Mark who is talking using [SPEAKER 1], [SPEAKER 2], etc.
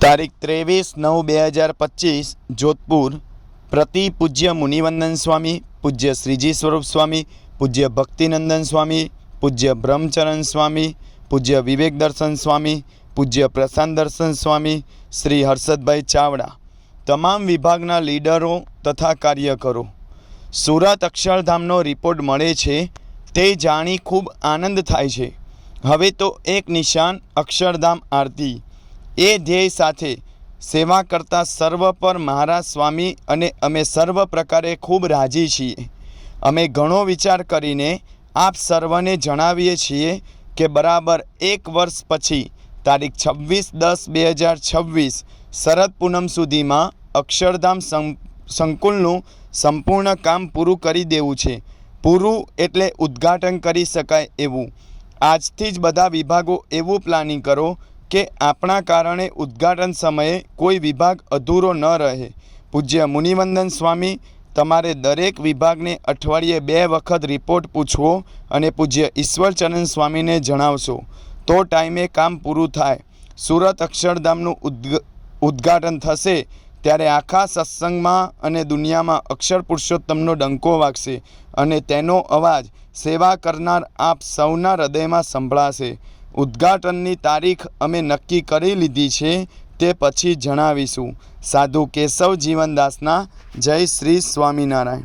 [SPEAKER 1] तारीख 23/9/2025 जोधपुर। प्रति पूज्य मुनिवंदन स्वामी, पूज्य श्रीजी स्वरूप स्वामी, पूज्य भक्तिनंदन स्वामी, पूज्य ब्रह्मचरण स्वामी, पूज्य विवेक दर्शन स्वामी, पूज्य प्रशांत दर्शन स्वामी, श्री हर्षद भाई चावड़ा, तमाम विभागना लीडरो तथा कार्यकरो। सूरत अक्षरधामनो रिपोर्ट मळे छे ते जाणी खूब आनंद थाय छे। हवे तो एक निशान अक्षरधाम आरती ए ध्येय साथे सेवा करता सर्व पर महाराज स्वामी अने अमे सर्व प्रकारे खूब राजी छीए। अमे घणो विचार करीने आप सर्वने जणावीए छीए के बराबर एक वर्ष पछी तारीख 26/10/2026 शरद पूनम सुधीमां अक्षरधाम संकुलનું संपूर्ण काम पूरुं करी देवुं छे। पूरुं एटले उद्घाटन करी शकाय एवुं। आजथी ज बधा विभागों एवं प्लानिंग करो कि आपणा कारणे उद्घाटन समये कोई विभाग अधूरो न रहे। पूज्य मुनिवंदन स्वामी, तमारे दरेक विभागने अठवाडिये 2 वखत रिपोर्ट पूछवो अने पूज्य ईश्वरचरण स्वामी ने जणावशो तो टाइमे काम पूरुं थाय। सूरत अक्षरधामनुं उद्घाटन थशे त्यारे आखा सत्संगमां अने दुनियामां अक्षर पुरुषोत्तमनो डंको वागशे अने तेनो अवाज सेवा करनार आप सौना हृदयमां संभळाशे। उद्घाटननी तारीख अमे नक्की करी लीधी छे, ते पछी जणावीशुं। साधु केशव जीवनदासना जय श्री स्वामीनारायण।